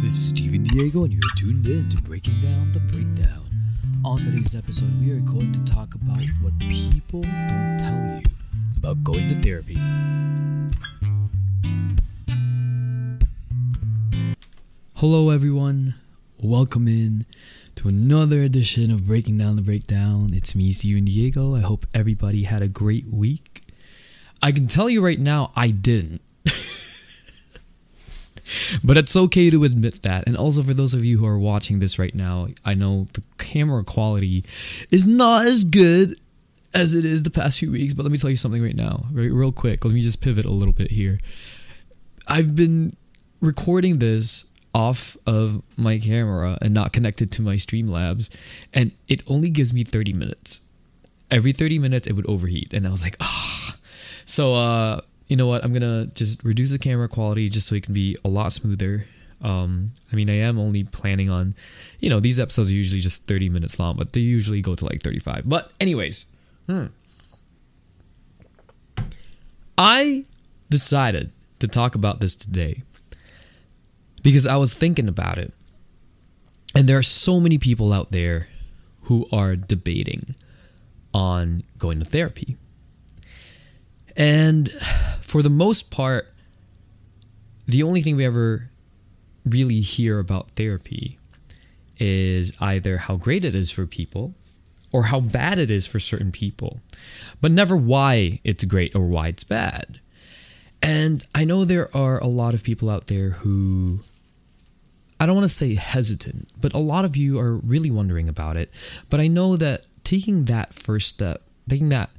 This is Steven Diego, and you're tuned in to Breaking Down the Breakdown. On today's episode, we are going to talk about what people don't tell you about going to therapy. Hello, everyone. Welcome in to another edition of Breaking Down the Breakdown. It's me, Steven Diego. I hope everybody had a great week. I can tell you right now, I didn't. But it's okay to admit that. And also for those of you who are watching this right now, I know the camera quality is not as good as it is the past few weeks. But let me tell you something right now, real quick. Let me just pivot a little bit here. I've been recording this off of my camera and not connected to my Streamlabs. And it only gives me 30 minutes. Every 30 minutes, it would overheat. And I was like, ah. So, you know what? I'm going to just reduce the camera quality just so it can be a lot smoother. I am only planning on, these episodes are usually just 30 minutes long, but they usually go to like 35. But anyways, I decided to talk about this today because I was thinking about it. And there are so many people out there who are debating on going to therapy. And for the most part, the only thing we ever really hear about therapy is either how great it is for people or how bad it is for certain people, but never why it's great or why it's bad. And I know there are a lot of people out there who, I don't want to say hesitant, but a lot of you are really wondering about it. But I know that taking that first step, taking that,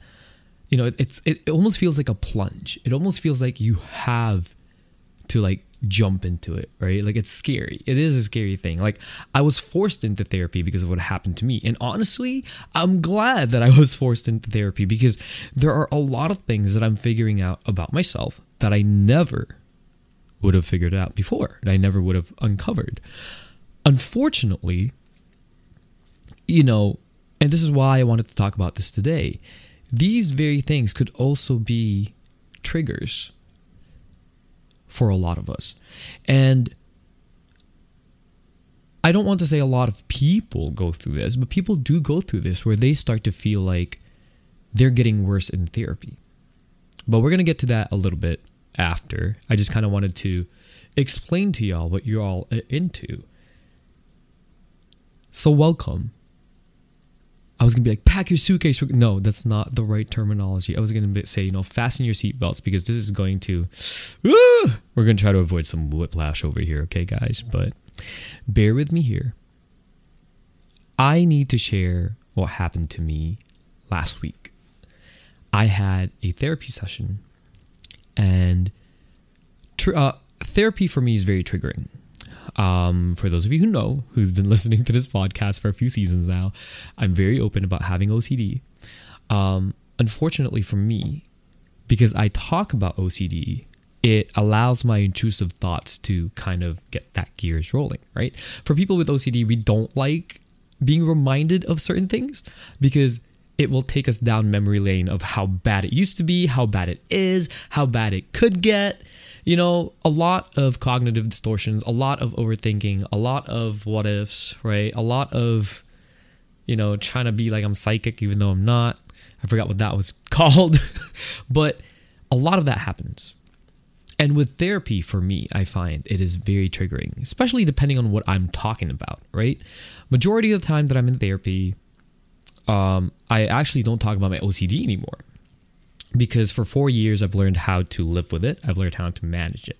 it almost feels like a plunge. It almost feels like you have to jump into it, right? Like it's scary. It is a scary thing. Like I was forced into therapy because of what happened to me. And honestly, I'm glad that I was forced into therapy because there are a lot of things that I'm figuring out about myself that I never would have figured out before, that I never would have uncovered. Unfortunately, and this is why I wanted to talk about this today. These very things could also be triggers for a lot of us. And I don't want to say a lot of people go through this, but people do go through this where they start to feel like they're getting worse in therapy. But we're going to get to that a little bit after. I just kind of wanted to explain to y'all what you're all into. So welcome. I was going to be like, pack your suitcase. No, that's not the right terminology. I was going to say, fasten your seatbelts because this is going to, we're going to try to avoid some whiplash over here. Okay, guys, but bear with me here. I need to share what happened to me last week. I had a therapy session and therapy for me is very triggering. For those of you who know, who's been listening to this podcast for a few seasons now, I'm very open about having OCD. Unfortunately for me, because I talk about OCD, it allows my intrusive thoughts to kind of get that gears rolling, right? For people with OCD, we don't like being reminded of certain things because it will take us down memory lane of how bad it used to be, how bad it is, how bad it could get. A lot of cognitive distortions, a lot of overthinking, a lot of what ifs, right? A lot of, trying to be like I'm psychic even though I'm not. I forgot what that was called. But a lot of that happens. And with therapy, for me, I find it is very triggering, especially depending on what I'm talking about, right? Majority of the time that I'm in therapy, I actually don't talk about my OCD anymore. Because for 4 years, I've learned how to live with it. I've learned how to manage it.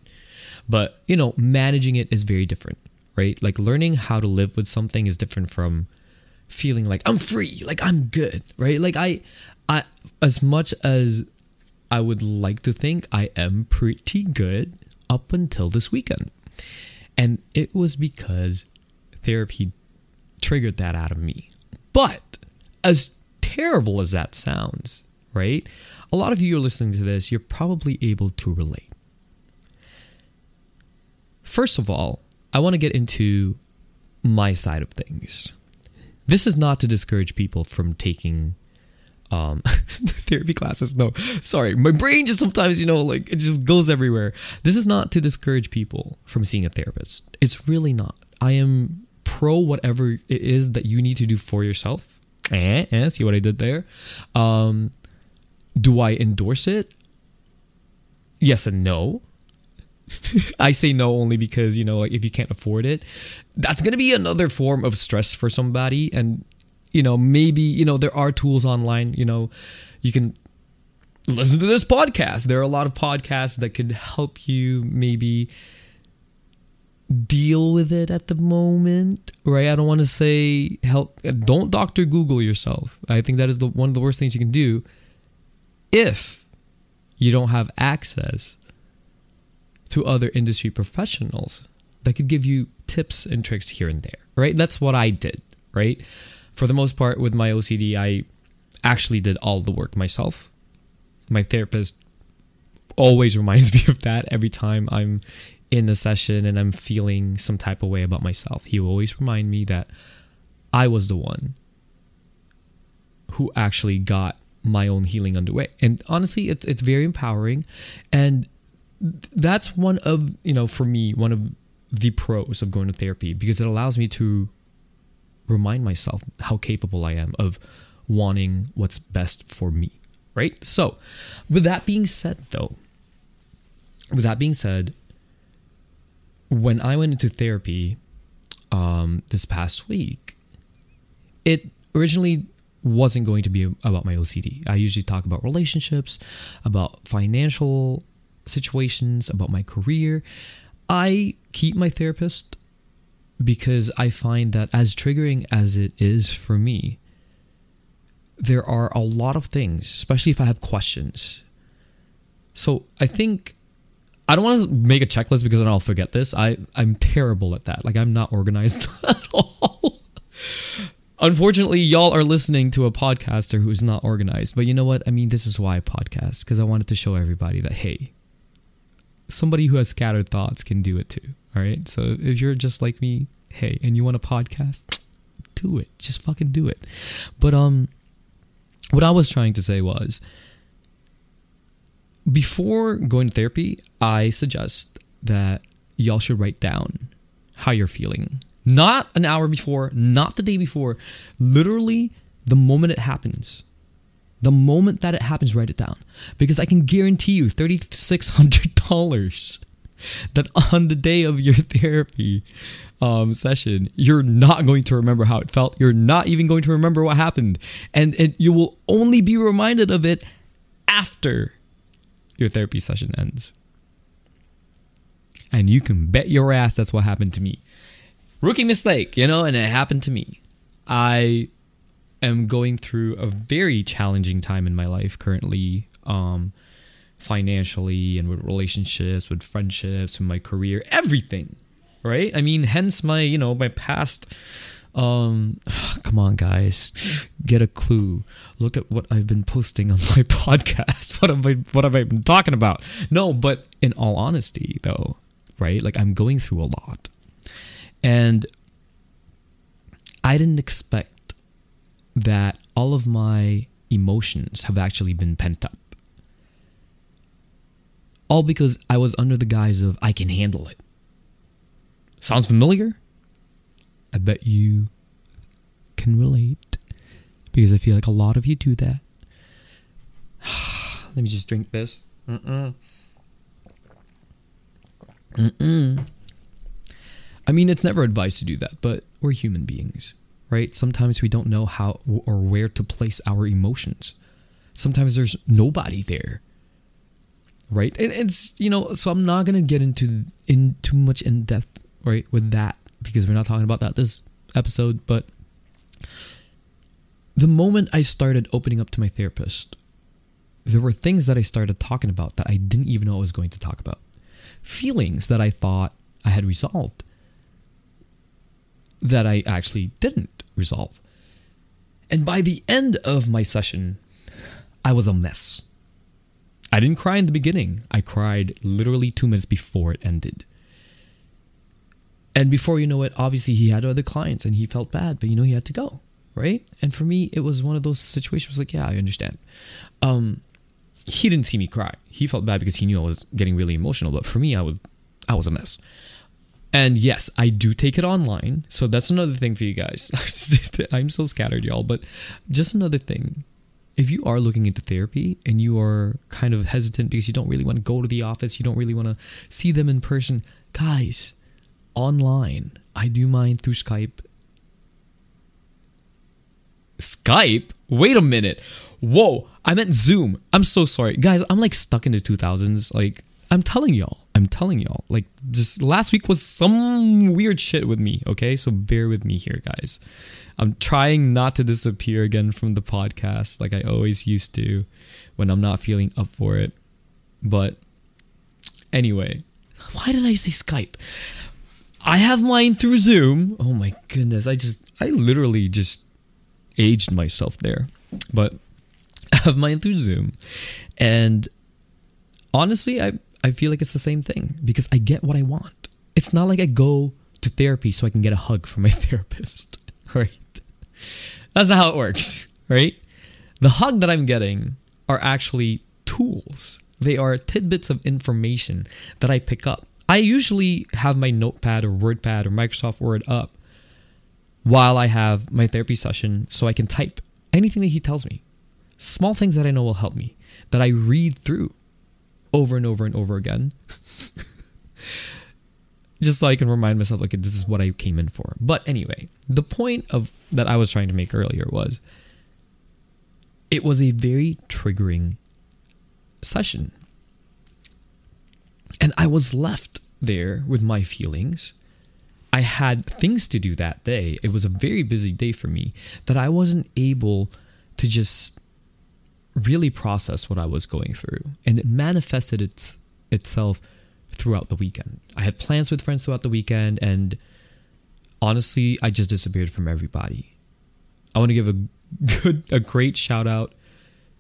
But, managing it is very different, right? Like learning how to live with something is different from feeling like I'm free, like I'm good, right? Like I as much as I would like to think I am pretty good up until this weekend. And it was because therapy triggered that out of me. But as terrible as that sounds, right? A lot of you are listening to this, you're probably able to relate. First of all, I want to get into my side of things. This is not to discourage people from taking therapy classes. No, sorry. My brain just sometimes, like it just goes everywhere. This is not to discourage people from seeing a therapist. It's really not. I am pro whatever it is that you need to do for yourself. See what I did there? Do I endorse it? Yes and no. I say no only because, like if you can't afford it, that's going to be another form of stress for somebody. And, maybe, there are tools online, you can listen to this podcast. There are a lot of podcasts that could help you maybe deal with it at the moment, right? I don't want to say help. Don't Dr. Google yourself. I think that is one of the worst things you can do if you don't have access to other industry professionals that could give you tips and tricks here and there, right? That's what I did, right? For the most part with my OCD, I actually did all the work myself. My therapist always reminds me of that every time I'm in a session and I'm feeling some type of way about myself. He will always remind me that I was the one who actually got my own healing underway. And honestly, it's very empowering. And that's one of, for me, one of the pros of going to therapy, because it allows me to remind myself how capable I am of wanting what's best for me, right? So with that being said, when I went into therapy this past week, it originally wasn't going to be about my OCD. I usually talk about relationships, about financial situations, about my career. I keep my therapist because I find that, as triggering as it is for me, there are a lot of things, especially if I have questions. So I think, I don't want to make a checklist because then I'll forget this. I'm terrible at that. Like, I'm not organized at all. Unfortunately, y'all are listening to a podcaster who's not organized. But you know what? I mean, this is why I podcast, because I wanted to show everybody that, hey, somebody who has scattered thoughts can do it too. All right. So if you're just like me, hey, and you want a podcast, do it. Just fucking do it. But what I was trying to say was, before going to therapy, I suggest that y'all should write down how you're feeling. Not an hour before, not the day before, literally the moment it happens. The moment that it happens, write it down. Because I can guarantee you $3,600 that on the day of your therapy session, you're not going to remember how it felt. You're not even going to remember what happened. And you will only be reminded of it after your therapy session ends. And you can bet your ass that's what happened to me. Rookie mistake, and it happened to me. I am going through a very challenging time in my life currently, financially and with relationships, with friendships, with my career, everything, right? I mean, hence my, my past, come on guys, get a clue. Look at what I've been posting on my podcast. What have I been talking about? No, but in all honesty though, right? Like, I'm going through a lot. And I didn't expect that all of my emotions have actually been pent up. All because I was under the guise of, I can handle it. Sounds familiar? I bet you can relate, because I feel like a lot of you do that. Let me just drink this. I mean, it's never advised to do that, but we're human beings, right? Sometimes we don't know how or where to place our emotions. Sometimes there's nobody there, right? And it's, so I'm not going to get into too much in depth, right, with that, because we're not talking about that this episode. But the moment I started opening up to my therapist, there were things that I started talking about that I didn't even know I was going to talk about. Feelings that I thought I had resolved, that I actually didn't resolve. And by the end of my session, I was a mess. I didn't cry in the beginning. I cried literally 2 minutes before it ended. And before you know it, obviously he had other clients and he felt bad, but he had to go. right? And for me, it was one of those situations like, yeah, I understand. He didn't see me cry. He felt bad because he knew I was getting really emotional. But for me, I was a mess. And yes, I do take it online. So that's another thing for you guys. I'm so scattered, y'all. But just another thing. If you are looking into therapy and you are kind of hesitant because you don't really want to go to the office, you don't really want to see them in person, guys, online. I do mine through Skype. Skype? Wait a minute. Whoa, I meant Zoom. I'm so sorry. Guys, I'm like stuck in the 2000s. Like, I'm telling y'all. Like, just last week was some weird shit with me, okay? So bear with me here, guys. I'm trying not to disappear again from the podcast like I always used to when I'm not feeling up for it. But anyway, why did I say Skype? I have mine through Zoom. Oh my goodness. I literally just aged myself there. But I have mine through Zoom. And honestly, I feel like it's the same thing because I get what I want. It's not like I go to therapy so I can get a hug from my therapist, right? That's not how it works, right? The hug that I'm getting are actually tools. They are tidbits of information that I pick up. I usually have my notepad or WordPad or Microsoft Word up while I have my therapy session so I can type anything that he tells me. Small things that I know will help me, that I read through over and over and over again. Just so I can remind myself, like, this is what I came in for. But anyway, the point of that I was trying to make earlier was it was a very triggering session. And I was left there with my feelings. I had things to do that day. It was a very busy day for me that I wasn't able to just really process what I was going through. And it manifested itself throughout the weekend. I had plans with friends throughout the weekend, and honestly, I just disappeared from everybody. I want to give a great shout out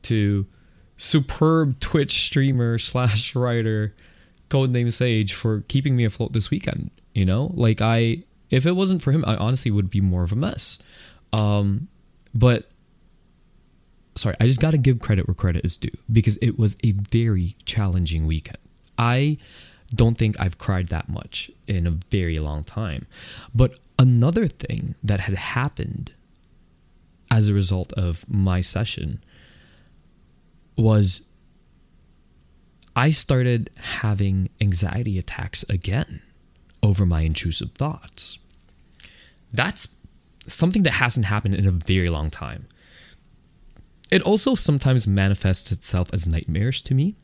to superb Twitch streamer / writer codename Sage for keeping me afloat this weekend. You know, like if it wasn't for him, I honestly would be more of a mess. But sorry, I just got to give credit where credit is due because it was a very challenging weekend. I don't think I've cried that much in a very long time. But another thing that had happened as a result of my session was I started having anxiety attacks again over my intrusive thoughts. That's something that hasn't happened in a very long time. It also sometimes manifests itself as nightmares to me.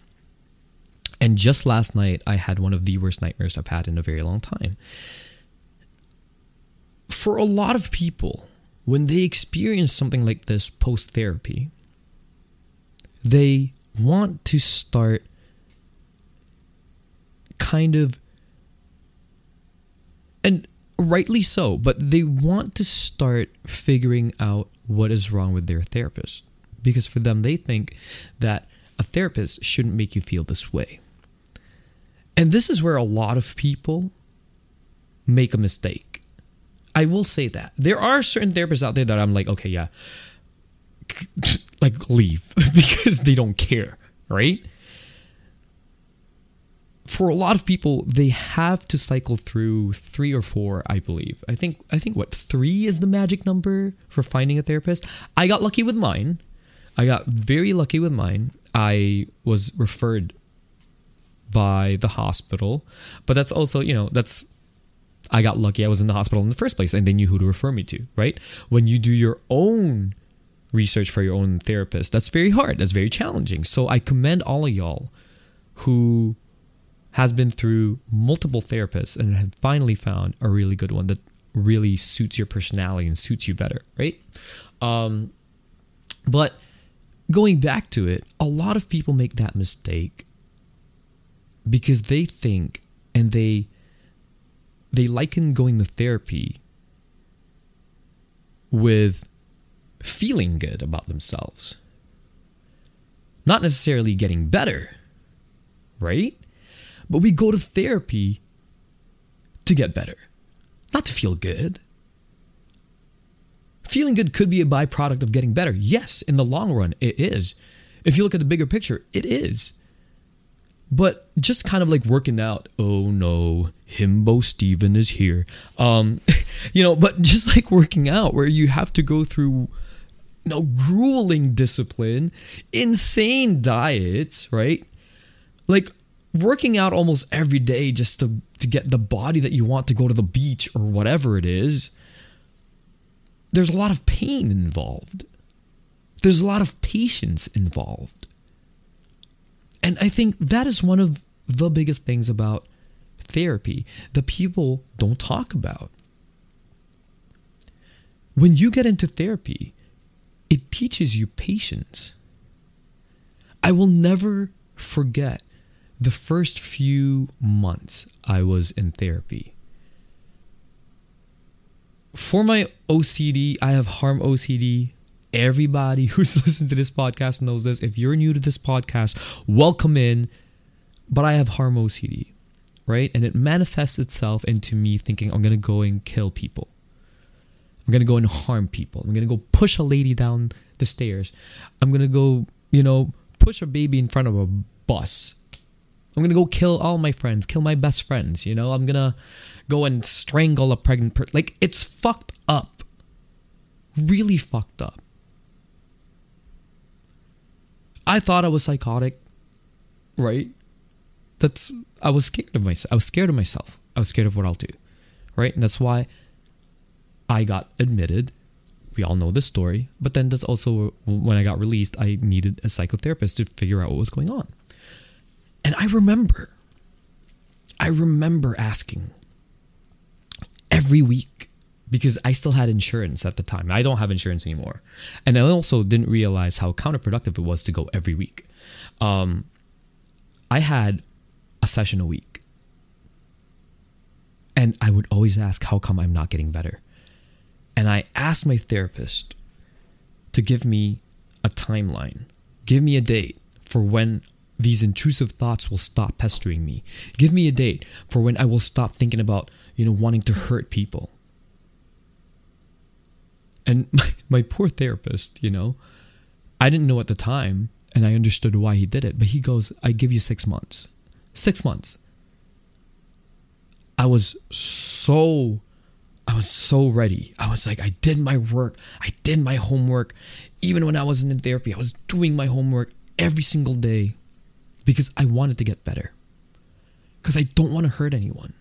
And just last night, I had one of the worst nightmares I've had in a very long time. For a lot of people, when they experience something like this post-therapy, they want to start kind of, and rightly so, but they want to start figuring out what is wrong with their therapist. Because for them, they think that a therapist shouldn't make you feel this way. And this is where a lot of people make a mistake. I will say that. There are certain therapists out there that I'm like, okay, yeah, like leave because they don't care, right? For a lot of people, they have to cycle through 3 or 4, I believe. I think what, 3 is the magic number for finding a therapist. I got lucky with mine. I got very lucky with mine. I was referred by the hospital, but that's also, I got lucky I was in the hospital in the first place and they knew who to refer me to, right? When you do your own research for your own therapist, that's very hard. That's very challenging. So I commend all of y'all who has been through multiple therapists and have finally found a really good one that really suits your personality and suits you better, right? But going back to it, a lot of people make that mistake because they think and they liken going to therapy with feeling good about themselves. Not necessarily getting better, right? But we go to therapy to get better, not to feel good. Feeling good could be a byproduct of getting better. Yes, in the long run, it is. If you look at the bigger picture, it is. But just kind of like working out. Oh no, Himbo Steven is here. But just like working out where you have to go through grueling discipline, insane diets, right? Like working out almost every day just to get the body that you want to go to the beach or whatever it is. There's a lot of pain involved. There's a lot of patience involved. And I think that is one of the biggest things about therapy that people don't talk about. When you get into therapy, it teaches you patience. I will never forget the first few months I was in therapy. For my OCD, I have harm OCD. Everybody who's listened to this podcast knows this. If you're new to this podcast, welcome in. But I have harm OCD, right? And it manifests itself into me thinking I'm going to go and kill people. I'm going to go and harm people. I'm going to go push a lady down the stairs. I'm going to go, push a baby in front of a bus. I'm going to go kill all my friends, kill my best friends, I'm going to go and strangle a pregnant person. Like, it's fucked up. Really fucked up. I thought I was psychotic, right? I was scared of myself. I was scared of myself. I was scared of what I'll do, right? And that's why I got admitted. We all know this story. But then that's also when I got released, I needed a psychotherapist to figure out what was going on. And I remember asking every week, because I still had insurance at the time. I don't have insurance anymore. And I also didn't realize how counterproductive it was to go every week. I had a session a week. And I would always ask, how come I'm not getting better? And I asked my therapist to give me a timeline. Give me a date for when these intrusive thoughts will stop pestering me. Give me a date for when I will stop thinking about, wanting to hurt people. And my poor therapist, I didn't know at the time, and I understood why he did it. But he goes, I give you 6 months. 6 months. I was so ready. I was like, I did my work. I did my homework. Even when I wasn't in therapy, I was doing my homework every single day because I wanted to get better. Because I don't want to hurt anyone.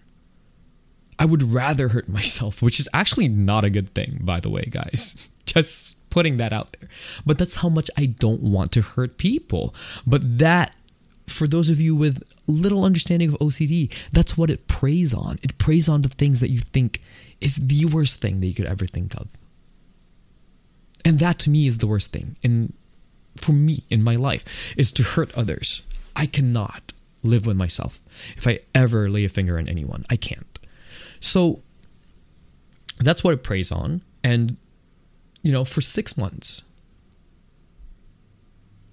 I would rather hurt myself, which is actually not a good thing, by the way, guys. Just putting that out there. But that's how much I don't want to hurt people. But that, for those of you with little understanding of OCD, that's what it preys on. It preys on the things that you think is the worst thing that you could ever think of. And that to me is the worst thing. And for me in my life is to hurt others. I cannot live with myself. If I ever lay a finger on anyone, I can't. So that's what it preys on. And, for 6 months,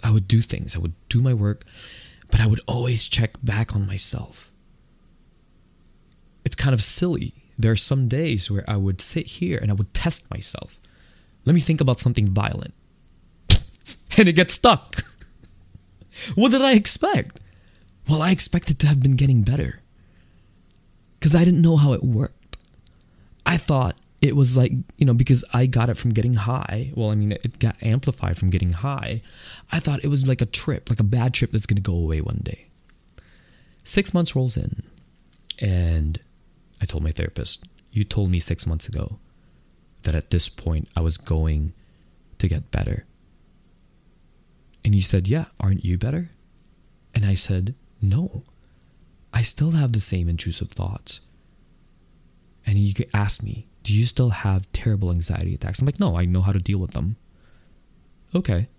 I would do things. I would do my work, but I would always check back on myself. It's kind of silly. There are some days where I would sit here and I would test myself. Let me think about something violent. And it gets stuck. What did I expect? Well, I expected to have been getting better. Because I didn't know how it worked. I thought it was like, because I got it from getting high. Well, it got amplified from getting high. I thought it was like a trip, like a bad trip that's going to go away one day. 6 months rolls in. And I told my therapist, you told me 6 months ago that at this point I was going to get better. And he said, yeah, aren't you better? And I said, no. I still have the same intrusive thoughts. And he asked me, do you still have terrible anxiety attacks? I'm like, no, I know how to deal with them. Okay.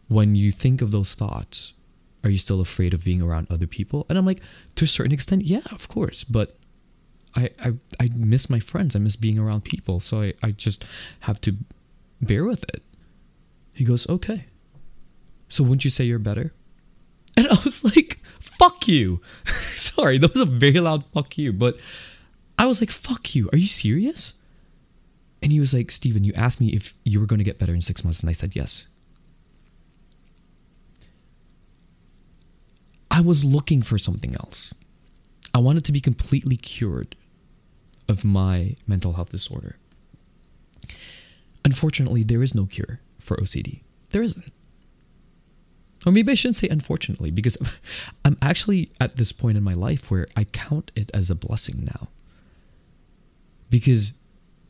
When you think of those thoughts, are you still afraid of being around other people? And I'm like, to a certain extent, yeah, of course. But I miss my friends. I miss being around people. So I just have to bear with it. He goes, okay. So wouldn't you say you're better? And I was like, fuck you. Sorry, that was a very loud fuck you. But I was like, fuck you. Are you serious? And he was like, Steven, you asked me if you were going to get better in 6 months. And I said, yes. I was looking for something else. I wanted to be completely cured of my mental health disorder. Unfortunately, there is no cure for OCD. There isn't. Or maybe I shouldn't say unfortunately, because I'm actually at this point in my life where I count it as a blessing now. Because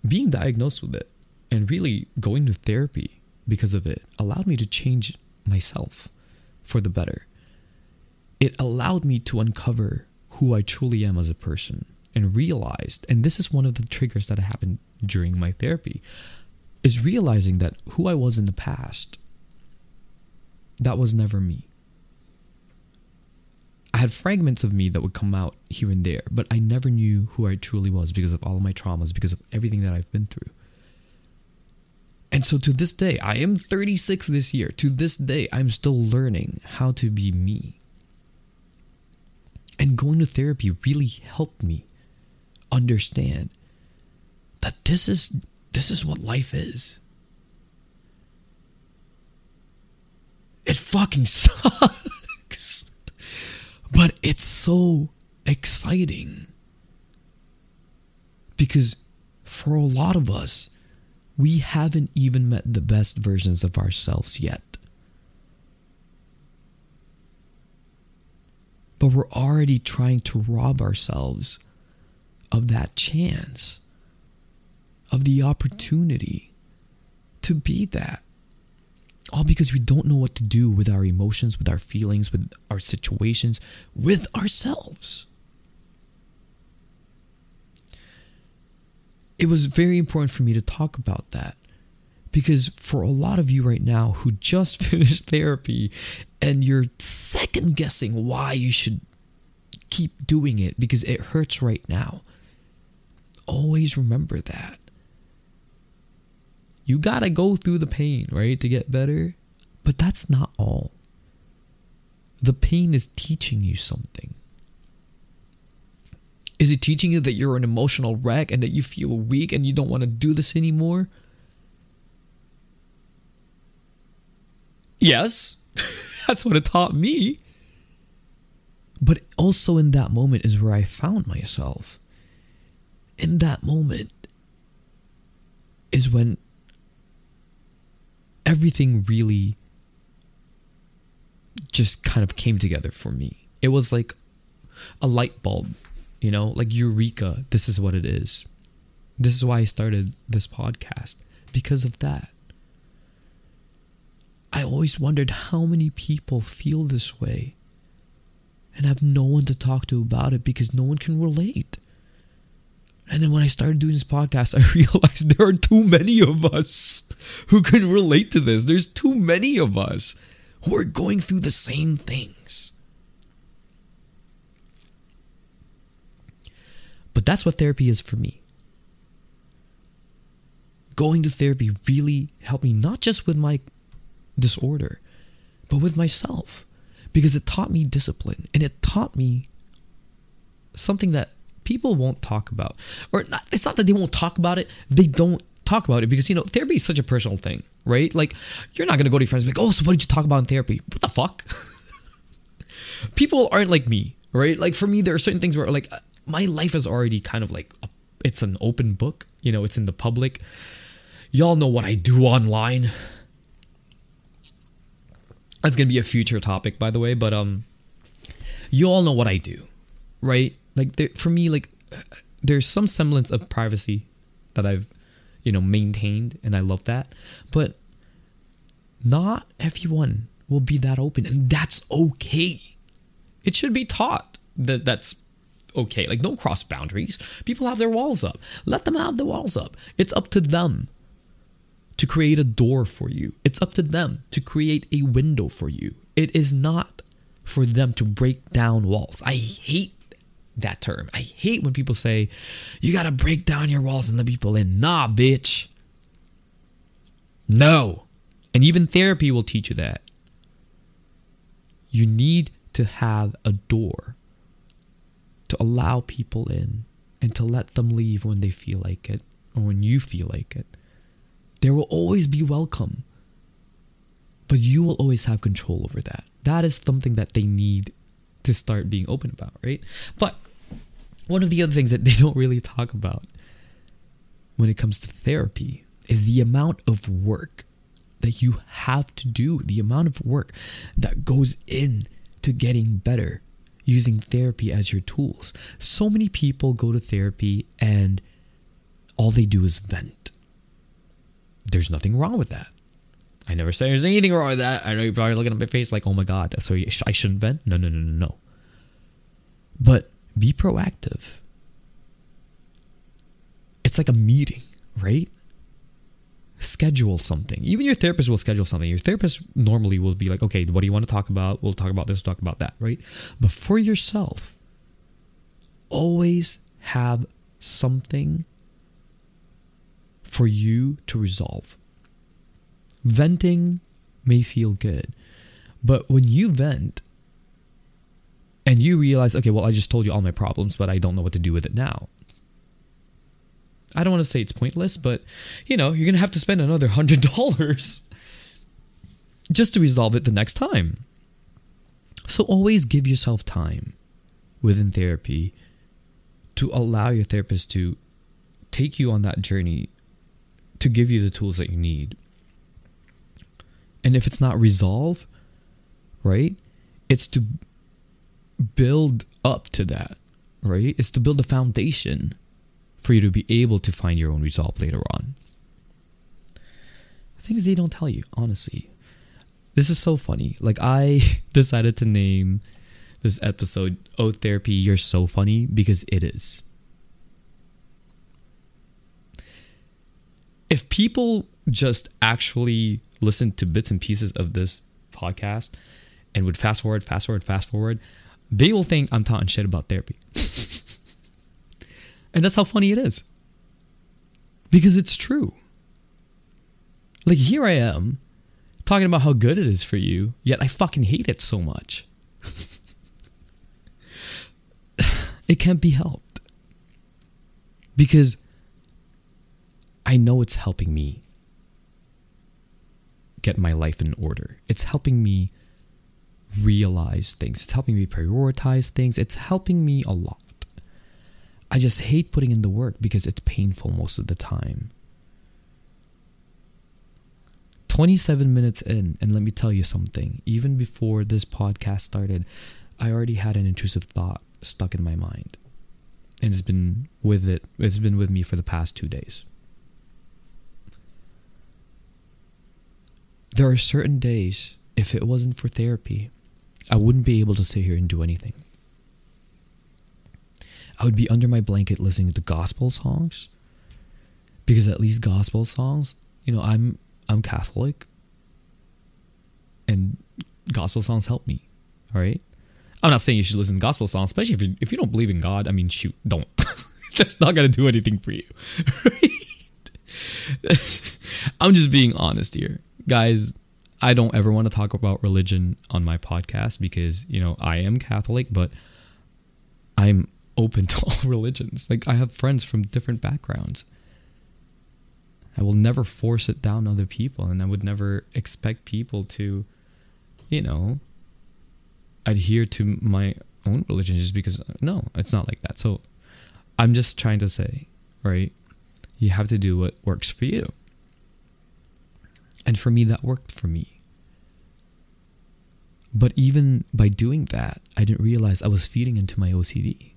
being diagnosed with it and really going to therapy because of it allowed me to change myself for the better. It allowed me to uncover who I truly am as a person and realized, and this is one of the triggers that happened during my therapy, is realizing that who I was in the past, that was never me. I had fragments of me that would come out here and there, but I never knew who I truly was because of all of my traumas, because of everything that I've been through. And so to this day, I am 36 this year. To this day, I'm still learning how to be me. And going to therapy really helped me understand that this is what life is. It fucking sucks. But it's so exciting. Because for a lot of us, we haven't even met the best versions of ourselves yet. But we're already trying to rob ourselves of that chance, of the opportunity to be that. All because we don't know what to do with our emotions, with our feelings, with our situations, with ourselves. It was very important for me to talk about that. Because for a lot of you right now who just finished therapy and you're second guessing why you should keep doing it because it hurts right now, always remember that. You gotta go through the pain, right, to get better. But that's not all. The pain is teaching you something. Is it teaching you that you're an emotional wreck and that you feel weak and you don't want to do this anymore? Yes, that's what it taught me. But also in that moment is where I found myself. In that moment is when everything really just kind of came together for me. It was like a light bulb, you know, like eureka, this is what it is. This is why I started this podcast, because of that. I always wondered how many people feel this way and have no one to talk to about it because no one can relate. And then when I started doing this podcast, I realized there are too many of us who can relate to this. There's too many of us who are going through the same things. But that's what therapy is for me. Going to therapy really helped me, not just with my disorder, but with myself, because it taught me discipline and it taught me something that people won't talk about. Or not, it's not that they won't talk about it, they don't talk about it because, you know, therapy is such a personal thing, right? Like, you're not going to go to your friends and be like, oh, so what did you talk about in therapy? What the fuck? People aren't like me, right? Like, for me, there are certain things where, like, my life is already kind of like, it's an open book, you know, it's in the public. Y'all know what I do online. That's going to be a future topic, by the way, but you all know what I do, right? Like, for me, like, there's some semblance of privacy that I've, you know, maintained, and I love that. But not everyone will be that open, and that's okay. It should be taught that that's okay. Like, don't cross boundaries. People have their walls up. Let them have the walls up. It's up to them to create a door for you. It's up to them to create a window for you. It is not for them to break down walls. I hate that term. I hate when people say, you gotta break down your walls and let people in. Nah, bitch. No. And even therapy will teach you that. You need to have a door to allow people in and to let them leave when they feel like it. or when you feel like it. There will always be welcome. But you will always have control over that. That is something that they need to start being open about, right? But one of the other things that they don't really talk about when it comes to therapy is the amount of work that you have to do, the amount of work that goes in to getting better using therapy as your tools. So many people go to therapy and all they do is vent. There's nothing wrong with that. I never say there's anything wrong with that. I know you're probably looking at my face like, oh my God, so I shouldn't vent? No. But be proactive. It's like a meeting, right? Schedule something. Even your therapist will schedule something. Your therapist normally will be like, okay, what do you want to talk about? We'll talk about this, talk about that, right? But for yourself, always have something for you to resolve. Venting may feel good, but when you vent and you realize, okay, well, I just told you all my problems, but I don't know what to do with it now. I don't want to say it's pointless, but you're going to have to spend another $100 just to resolve it the next time. So always give yourself time within therapy to allow your therapist to take you on that journey to give you the tools that you need. And if it's not resolved, right, it's to build up to that, right? It's to build a foundation for you to be able to find your own resolve later on. Things they don't tell you, honestly. This is so funny. Like, I decided to name this episode, Oh Therapy, You're So Funny, because it is. If people just actually listen to bits and pieces of this podcast and would fast forward, they will think I'm talking shit about therapy. And that's how funny it is. Because it's true. Like, here I am talking about how good it is for you, yet I fucking hate it so much. It can't be helped. Because I know it's helping me get my life in order. It's helping me realize things. It's helping me prioritize things. It's helping me a lot. I just hate putting in the work because it's painful most of the time. 27 minutes in, and let me tell you something. Even before this podcast started, I already had an intrusive thought stuck in my mind. And it's been with me for the past 2 days. There are certain days, if it wasn't for therapy, I wouldn't be able to sit here and do anything. I would be under my blanket listening to gospel songs, because at least gospel songs, I'm Catholic, and gospel songs help me. All right, I'm not saying you should listen to gospel songs, especially if you don't believe in God. I mean, shoot, don't. That's not gonna do anything for you. I'm just being honest here, guys. I don't ever want to talk about religion on my podcast because I am Catholic, but I'm open to all religions. Like, I have friends from different backgrounds. I will never force it down other people, and I would never expect people to, adhere to my own religion just because. No, it's not like that. So I'm just trying to say, right, you have to do what works for you. And for me, that worked for me. But even by doing that, I didn't realize I was feeding into my OCD.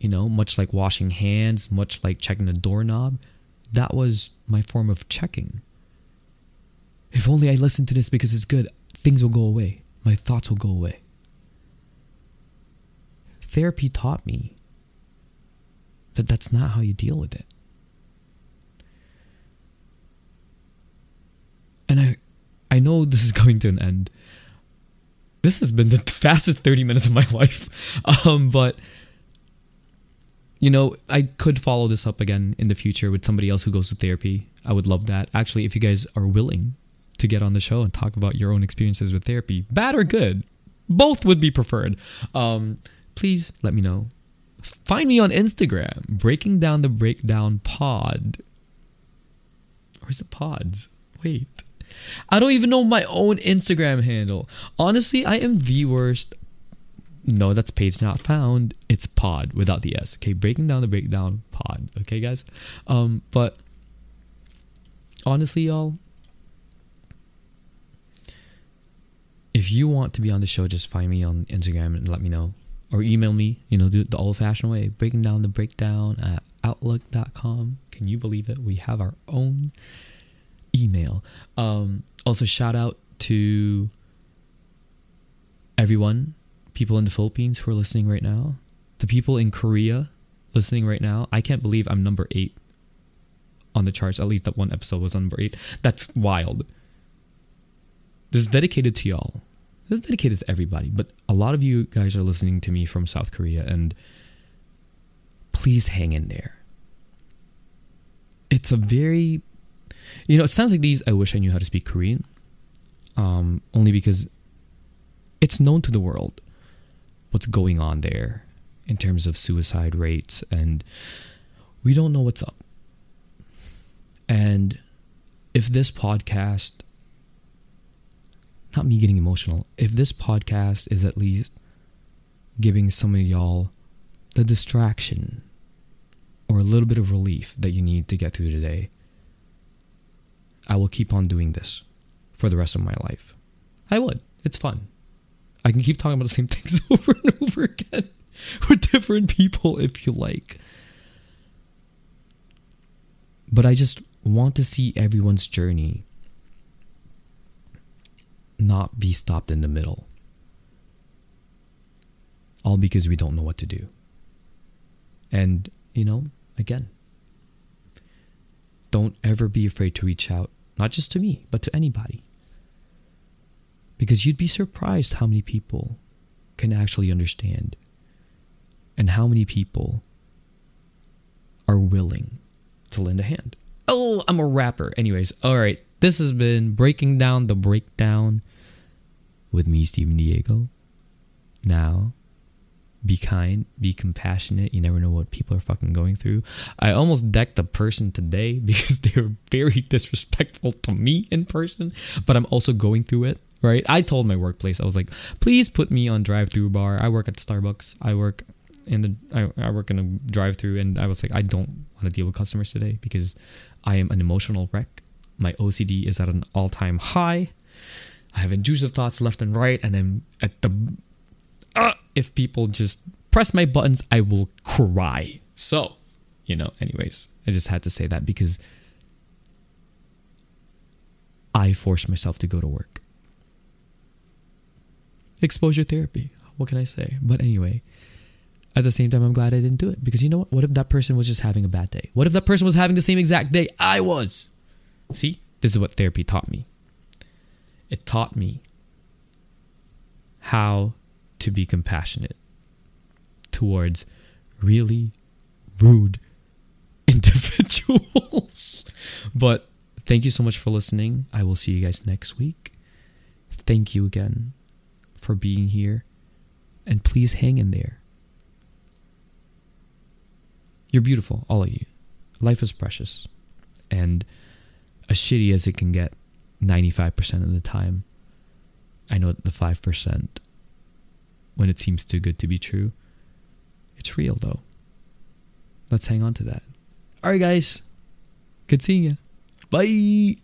Much like washing hands, much like checking the doorknob, that was my form of checking. If only I listen to this because it's good, things will go away. My thoughts will go away. Therapy taught me that that's not how you deal with it. And I know this is going to an end. This has been the fastest 30 minutes of my life. But I could follow this up again in the future with somebody else who goes to therapy. I would love that. Actually, if you guys are willing to get on the show and talk about your own experiences with therapy, bad or good, both would be preferred. Please let me know. Find me on Instagram, Breaking Down the Breakdown Pod. Where's the pods? Wait. I don't even know my own Instagram handle. Honestly, I am the worst. No, that's page not found. It's pod without the S. Okay, Breaking Down the Breakdown Pod. Okay, guys? But honestly, y'all, if you want to be on the show, just find me on Instagram and let me know. Or email me, do it the old-fashioned way. Breaking Down the Breakdown at outlook.com. Can you believe it? We have our own email. Also, shout out to everyone, people in the Philippines who are listening right now. The people in Korea listening right now. I can't believe I'm number 8 on the charts. At least that one episode was number 8. That's wild. This is dedicated to y'all. This is dedicated to everybody, but a lot of you guys are listening to me from South Korea, and please hang in there. It's a very, it sounds like these, I wish I knew how to speak Korean, only because it's known to the world what's going on there in terms of suicide rates, and we don't know what's up. And if this podcast, not me getting emotional, if this podcast is at least giving some of y'all the distraction or a little bit of relief that you need to get through today, I will keep on doing this for the rest of my life. I would. It's fun. I can keep talking about the same things over and over again with different people if you like. But I just want to see everyone's journey not be stopped in the middle. All because we don't know what to do. And, again, don't ever be afraid to reach out, not just to me, but to anybody. Because you'd be surprised how many people can actually understand and how many people are willing to lend a hand. Oh, I'm a rapper. Anyways, all right. This has been Breaking Down the Breakdown with me, Steven Diego. Now, be kind, be compassionate. You never know what people are fucking going through. I almost decked a person today because they were very disrespectful to me in person, but I'm also going through it, right? I told my workplace, I was like, please put me on drive-through bar. I work at Starbucks. I work in a drive-through, and I was like, I don't want to deal with customers today because I am an emotional wreck. My OCD is at an all-time high. I have intrusive thoughts left and right, and I'm at the... if people just press my buttons, I will cry. So, anyways, I just had to say that because I forced myself to go to work. Exposure therapy. What can I say? But anyway, at the same time, I'm glad I didn't do it because you know what? What if that person was just having a bad day? What if that person was having the same exact day I was? See, this is what therapy taught me. It taught me how to be compassionate towards really rude individuals. But thank you so much for listening. I will see you guys next week. Thank you again for being here. And please hang in there. You're beautiful, all of you. Life is precious. And as shitty as it can get 95% of the time, I know the 5%, when it seems too good to be true, it's real though. Let's hang on to that. All right, guys. Good seeing you. Bye.